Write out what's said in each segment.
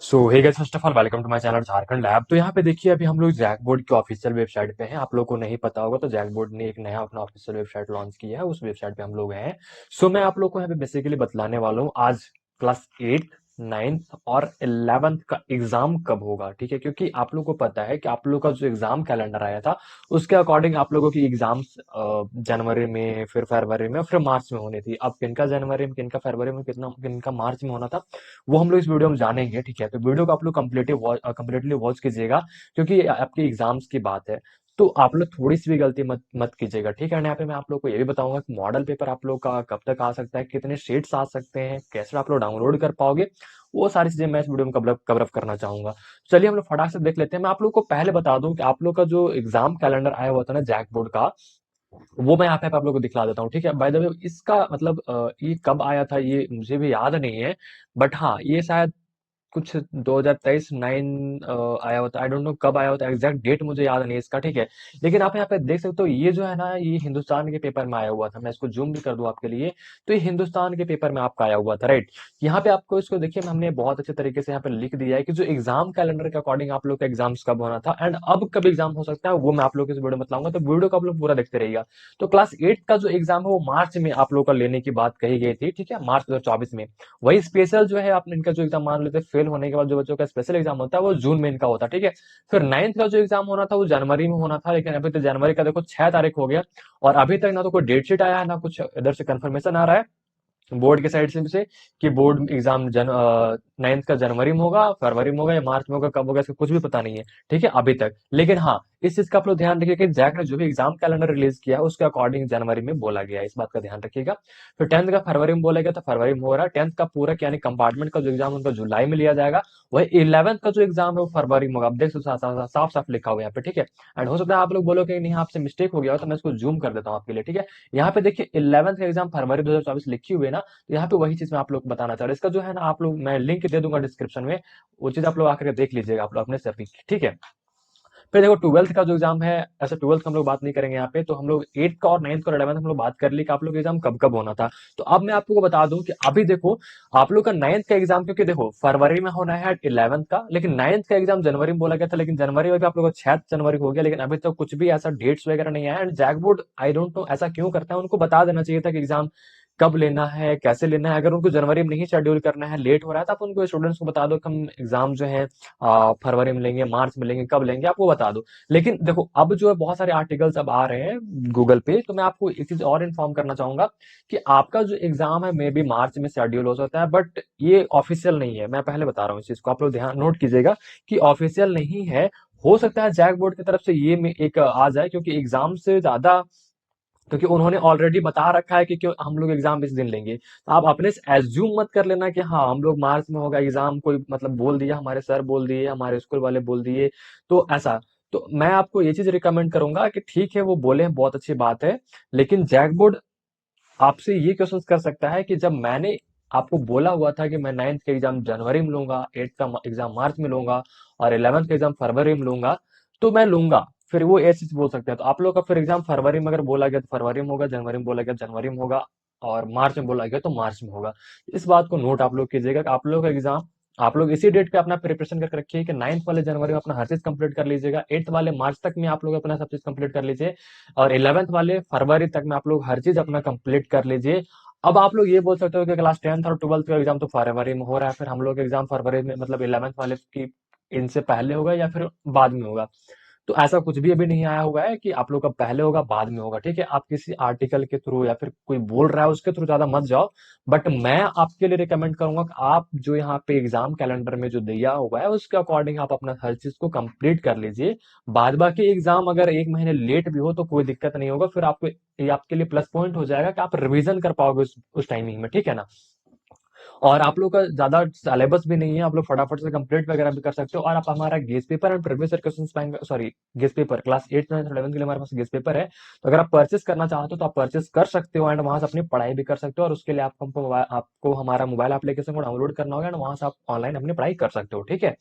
So hey guys, first of all welcome to my channel Jharkhand lab. तो यहाँ पे देखिए, अभी हम लोग जैक बोर्ड की ऑफिशियल वेबसाइट पे हैं। आप लोगों को नहीं पता होगा तो जैक बोर्ड ने एक नया अपना ऑफिशियल वेबसाइट लॉन्च किया है, उस वेबसाइट पे हम लोग हैं। सो मैं आप लोग को यहाँ पे बेसिकली बतलाने वाला हूँ आज क्लास 8, 9th और 11th का एग्जाम कब होगा। ठीक है, क्योंकि आप लोग को पता है कि आप लोग का जो एग्जाम कैलेंडर आया था उसके अकॉर्डिंग आप लोगों की एग्जाम्स जनवरी में, फिर फरवरी में, फिर मार्च में होनी थी। अब किनका जनवरी में, किनका फरवरी में, कितना किनका मार्च में होना था, वो हम लोग इस वीडियो में जानेंगे। ठीक है, तो वीडियो को आप लोग कंप्लीटली वॉच कीजिएगा, क्योंकि ये आपके एग्जाम्स की बात है। तो आप लोग थोड़ी सी भी गलती मत मत कीजिएगा। ठीक है, और यहाँ पे मैं आप लोग को ये भी बताऊंगा कि मॉडल पेपर आप लोग का कब तक आ सकता है, कितने शीट्स आ सकते हैं, कैसे आप लोग डाउनलोड कर पाओगे, वो सारी चीजें मैं इस वीडियो में कवर करना चाहूंगा। चलिए हम लोग फटाक से देख लेते हैं। मैं आप लोग को पहले बता दूं कि आप लोग का जो एग्जाम कैलेंडर आया हुआ था ना जैक बोर्ड का, वो मैं यहाँ पे आप लोगों को दिखला देता हूँ। ठीक है, बाय द वे इसका मतलब ये कब आया था ये मुझे भी याद नहीं है, बट हाँ ये शायद कुछ 2023 9 आया होता। आई डोंट नो कब आया होता, एग्जैक्ट डेट मुझे याद नहीं है इसका। ठीक है, लेकिन आप यहाँ पे देख सकते हो, ये जो है ना, ये हिंदुस्तान के पेपर में आया हुआ था। मैं इसको जूम भी कर दूं आपके लिए, तो ये हिंदुस्तान के पेपर में आपका आया हुआ था, राइट। यहाँ पे आपको इसको देखिए, हमने बहुत अच्छे तरीके से यहाँ पे लिख दिया है कि जो एग्जाम कैलेंडर के अकॉर्डिंग आप लोग का एग्जाम्स कब होना था एंड अब कब एग्जाम हो सकता है, वो मैं आप लोग को इस वीडियो में बताऊंगा। तो वीडियो को आप लोग पूरा देखते रहिएगा। तो क्लास 8 का जो एग्जाम है वो मार्च में आप लोग का लेने की बात कही गई थी। ठीक है, मार्च 2024 में। वही स्पेशल जो है, आपने इनका जो एग्जाम मान लेते हैं, फेल होने के बाद जो बच्चों का स्पेशल एग्जाम होता है वो जून में इनका होता है। ठीक है, फिर 9th का जो एग्जाम होना था वो जनवरी में होना था, लेकिन अभी तो जनवरी का देखो 6 तारीख हो गया और अभी तक ना तो कोई डेट शीट आया है, ना कुछ इधर से कंफर्मेशन आ रहा है बोर्ड के साइड से कि बोर्ड एग्जाम 9th का जनवरी में होगा, फरवरी में होगा या मार्च में होगा, कब होगा इसका कुछ भी पता नहीं है। ठीक है अभी तक। लेकिन हाँ, इस चीज का आप लोग ध्यान रखिए कि जैक ने जो भी एग्जाम कैलेंडर रिलीज किया है उसके अकॉर्डिंग जनवरी में बोला गया है, इस बात का ध्यान रखिएगा। फिर 10th का फरवरी में बोला गया तो फरवरी में हो रहा है। 10th का पूरा यानी कंपार्टमेंट का जो एग्जाम उनका जुलाई में लिया जाएगा। वही 11th का जो एग्जाम है वो फरवरी में होगा। आप देख सकते हो, साफ साफ लिखा हुआ है यहाँ पे। ठीक है, एंड हो सकता है आप लोग बोलो कि नहीं आपसे मिस्टेक हो गया हो, तो मैं इसको जूम कर देता हूँ आपके लिए। ठीक है, यहाँ पे देखिए 11th का एग्जाम फरवरी 2024 लिखी हुई है ना, तो यहाँ पे वही चीज मैं आप लोग को बताना चाह रहा हूँ। इसका जो है ना, आप लोग मैं लिंक दे दूंगा डिस्क्रिप्शन में, वो चीज आप लोग आकर के देख लीजिएगा आप लोग अपने से अपनी। ठीक है, फिर देखो 12th का जो एग्जाम है, ऐसे 12th का हम लोग बात नहीं करेंगे यहाँ पे, तो हम लोग 8th का और 9th का और 11th हम लोग बात कर ली कि आप लोग एग्जाम कब कब होना था। तो अब मैं आपको बता दूं कि अभी देखो आप लोग का 9th का एग्जाम, क्योंकि देखो फरवरी में होना है 11th का, लेकिन 9th का एग्जाम जनवरी में बोला गया था, लेकिन जनवरी में भी आप लोग का 6 जनवरी हो गया, लेकिन अभी तक कुछ भी ऐसा डेट्स वगैरह नहीं आया। And JAC board I don't know ऐसा क्यों करता है, उनको बता देना चाहिए था कि एग्जाम कब लेना है, कैसे लेना है। अगर उनको जनवरी में नहीं शेड्यूल करना है, लेट हो रहा है, तो आप उनको स्टूडेंट्स को बता दो कि हम एग्जाम जो है फरवरी में लेंगे, मार्च में लेंगे, कब लेंगे आप वो बता दो। लेकिन देखो अब जो है बहुत सारे आर्टिकल्स अब आ रहे हैं गूगल पे, तो मैं आपको एक चीज और इन्फॉर्म करना चाहूंगा कि आपका जो एग्जाम है मे बी मार्च में शेड्यूल हो सकता है, बट ये ऑफिशियल नहीं है। मैं पहले बता रहा हूँ इस चीज को, आप लोग ध्यान नोट कीजिएगा कि ऑफिशियल नहीं है। हो सकता है जैक बोर्ड की तरफ से ये एक आ जाए, क्योंकि एग्जाम से ज्यादा, क्योंकि उन्होंने ऑलरेडी बता रखा है कि क्यों हम लोग एग्जाम इस दिन लेंगे। तो आप अपने से एज्यूम मत कर लेना कि हाँ हम लोग मार्च में होगा एग्जाम, कोई मतलब बोल दिया, हमारे सर बोल दिए, हमारे स्कूल वाले बोल दिए, तो ऐसा। तो मैं आपको ये चीज रिकमेंड करूंगा कि ठीक है वो बोले हैं, बहुत अच्छी बात है, लेकिन जैक बोर्ड आपसे ये क्वेश्चन कर सकता है कि जब मैंने आपको बोला हुआ था कि मैं 9th का एग्जाम जनवरी में लूंगा, 8th का एग्जाम मार्च में लूंगा और 11th का एग्जाम फरवरी में लूंगा, तो मैं लूंगा। फिर वो ऐसी चीज बोल सकते हैं। तो आप लोग का फिर एग्जाम फरवरी में अगर बोला गया तो फरवरी में होगा, जनवरी में बोला गया जनवरी में होगा, और मार्च में बोला गया तो मार्च में होगा। इस बात को नोट आप लोग कीजिएगा कि आप लोग का एग्जाम आप लोग इसी डेट पे अपना प्रिपरेशन करके रखिए कि 9th वाले जनवरी में अपना हर चीज कंप्लीट कर लीजिएगा, 8th वाले मार्च तक में आप लोग अपना सब चीज कंप्लीट कर लीजिए, और 11th वाले फरवरी तक में आप लोग हर चीज अपना कंप्लीट कर लीजिए। अब आप लोग ये बोल सकते हो कि क्लास 10th और 12th का एग्जाम तो फरवरी में हो रहा है, फिर हम लोग एग्जाम फरवरी में मतलब 11th वाले की इनसे पहले होगा या फिर बाद में होगा। तो ऐसा कुछ भी अभी नहीं आया हुआ है कि आप लोग का पहले होगा बाद में होगा। ठीक है, आप किसी आर्टिकल के थ्रू या फिर कोई बोल रहा है उसके थ्रू ज्यादा मत जाओ। बट मैं आपके लिए रिकमेंड करूंगा कि आप जो यहाँ पे एग्जाम कैलेंडर में जो दिया हुआ है उसके अकॉर्डिंग आप अपना हर चीज को कंप्लीट कर लीजिए। बाद बाकी एग्जाम अगर 1 महीने लेट भी हो तो कोई दिक्कत नहीं होगा, फिर आपको ये आपके लिए प्लस पॉइंट हो जाएगा कि आप रिवीजन कर पाओगे उस टाइमिंग में। ठीक है ना, और आप लोग का ज्यादा सिलेबस भी नहीं है, आप लोग फटाफट से कंप्लीट वगैरह भी कर सकते हो। और आप हमारा guest paper and previous year question bank, sorry guest paper class 8 9 11 के लिए हमारे पास गेस्ट पेपर है, तो अगर आप परचेस करना चाहते हो तो आप परचेस कर सकते हो एंड वहां से अपनी पढ़ाई भी कर सकते हो। और उसके लिए आपको हमारा मोबाइल एप्लीकेशन को डाउनलोड करना होगा एंड वहां से आप ऑनलाइन अपनी पढ़ाई कर सकते हो। ठीक है,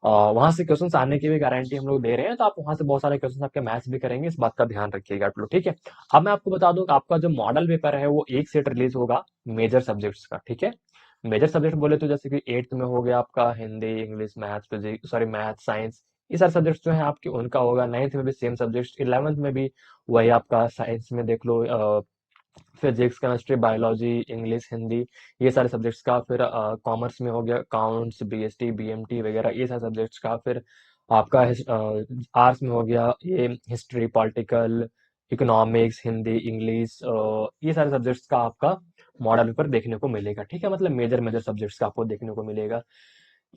वहां से क्वेश्चन आने की भी गारंटी हम लोग दे रहे हैं, तो आप वहां से बहुत सारे क्वेश्चन आपके मैथ्स भी करेंगे, इस बात का ध्यान रखिएगा आप लोग। ठीक है, अब मैं आपको बता दूं कि आपका जो मॉडल पेपर है वो एक सेट रिलीज होगा मेजर सब्जेक्ट्स का। ठीक है, मेजर सब्जेक्ट बोले तो जैसे कि 8th में हो गया आपका Hindi, English, maths, physics, sorry math, science, ये सारे सब्जेक्ट्स जो हैं आपके उनका होगा। 9th में भी सेम सब्जेक्ट्स, 11th में भी वही आपका साइंस में देख लो, physics, chemistry, biology, English, Hindi, ये सारे सब्जेक्ट्स का। फिर कॉमर्स में हो गया अकाउंट्स, बीएसटी, बीएमटी वगैरह, ये सारे सब्जेक्ट्स का। फिर आपका आर्ट्स में हो गया ये history, political, economics, Hindi, English, ये सारे सब्जेक्ट्स का आपका मॉडल पेपर देखने को मिलेगा। ठीक है, मतलब मेजर मेजर सब्जेक्ट्स का आपको देखने को मिलेगा।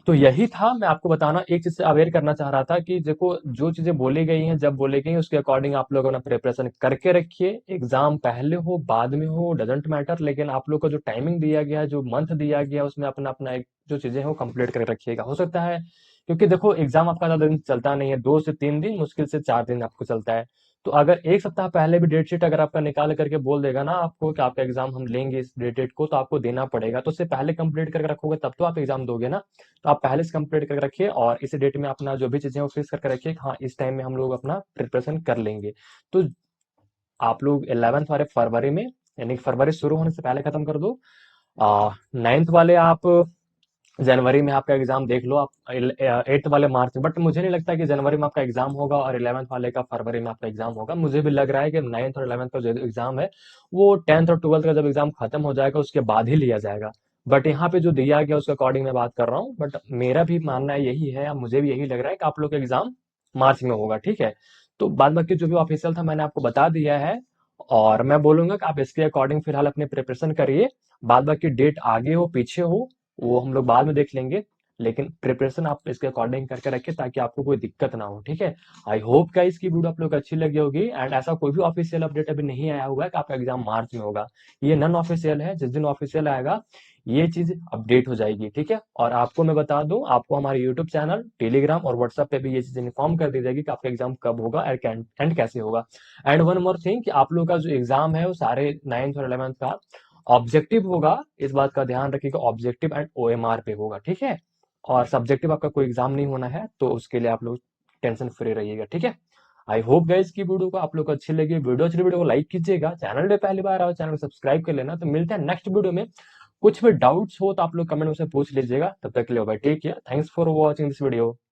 तो यही था, मैं आपको बताना एक चीज से अवेयर करना चाह रहा था कि देखो जो चीजें बोली गई हैं, जब बोली गई हैं उसके अकॉर्डिंग आप लोग अपना प्रिपरेशन करके रखिए। एग्जाम पहले हो बाद में हो डजेंट मैटर, लेकिन आप लोग को जो टाइमिंग दिया गया है, जो मंथ दिया गया है, उसमें अपना अपना एक जो चीजें हैं वो कंप्लीट करके रखिएगा। हो सकता है क्योंकि देखो एग्जाम आपका ज्यादा दिन चलता नहीं है, 2 से 3 दिन, मुश्किल से 4 दिन आपको चलता है। तो अगर एक सप्ताह पहले भी डेट शीट अगर आपका निकाल करके बोल देगा ना आपको कि आपका एग्जाम हम लेंगे इस डेट को, तो आपको देना पड़ेगा। तो उससे पहले कंप्लीट करके रखोगे तब तो आप एग्जाम दोगे ना। तो आप पहले से कंप्लीट करके रखिए और इसी डेट में अपना जो भी चीजें हैं वो फिक्स करके रखिए कि हाँ इस टाइम में हम लोग अपना प्रिपरेशन कर लेंगे। तो आप लोग 11th वाले फरवरी में, यानी कि फरवरी शुरू होने से पहले खत्म कर दो। 9th वाले आप जनवरी में आपका एग्जाम देख लो, आप 8th वाले मार्च में। बट मुझे नहीं लगता कि जनवरी में आपका एग्जाम होगा और 11th वाले का फरवरी में आपका एग्जाम होगा। मुझे भी लग रहा है कि 9th और 11th का जो एग्जाम है वो 10th और 12th का जब एग्जाम खत्म हो जाएगा उसके बाद ही लिया जाएगा। बट यहाँ पे जो दिया गया उसके अकॉर्डिंग मैं बात कर रहा हूँ। बट मेरा भी मानना यही है, अब मुझे भी यही लग रहा है कि आप लोग का एग्जाम मार्च में होगा। ठीक है, तो बाद बाकी जो भी ऑफिशियल था मैंने आपको बता दिया है। और मैं बोलूंगा कि आप इसके अकॉर्डिंग फिलहाल अपनी प्रिपरेशन करिए। बाद बाकी डेट आगे हो पीछे हो वो हम लोग बाद में देख लेंगे, लेकिन प्रिपरेशन आप इसके अकॉर्डिंग करके रखिए ताकि आपको कोई दिक्कत ना हो। ठीक है, आई होप गाइस की वीडियो आप लोग को अच्छी लगी होगी। एंड ऐसा कोई भी ऑफिशियल अपडेट अभी नहीं आया हुआ है कि आपका एग्जाम मार्च में होगा। ये नॉन ऑफिशियल है, जिस दिन ऑफिशियल आएगा ये चीज अपडेट हो जाएगी। ठीक है, और आपको मैं बता दूं, आपको हमारे यूट्यूब चैनल, टेलीग्राम और व्हाट्सएप पे भी ये चीज इन्फॉर्म कर दी जाएगी कि आपका एग्जाम कब होगा एंड कैसे होगा। एंड वन मोर थिंग कि आप लोग का जो एग्जाम है वो सारे 9th और 11th का ऑब्जेक्टिव होगा। इस बात का ध्यान रखिएगा, ऑब्जेक्टिव एंड ओएमआर पे होगा। ठीक है, और सब्जेक्टिव आपका कोई एग्जाम नहीं होना है, तो उसके लिए आप लोग टेंशन फ्री रहिएगा। ठीक है, आई होप गाइस की वीडियो को आप लोग को अच्छी लगी। वीडियो को लाइक कीजिएगा, चैनल पे पहली बार आओ चैनल को सब्सक्राइब कर लेना। तो मिलते हैं नेक्स्ट वीडियो में। कुछ भी डाउट्स हो तो आप लोग कमेंट में से पूछ लीजिएगा। तब तक के लिए भाई take care, thanks for watching this video.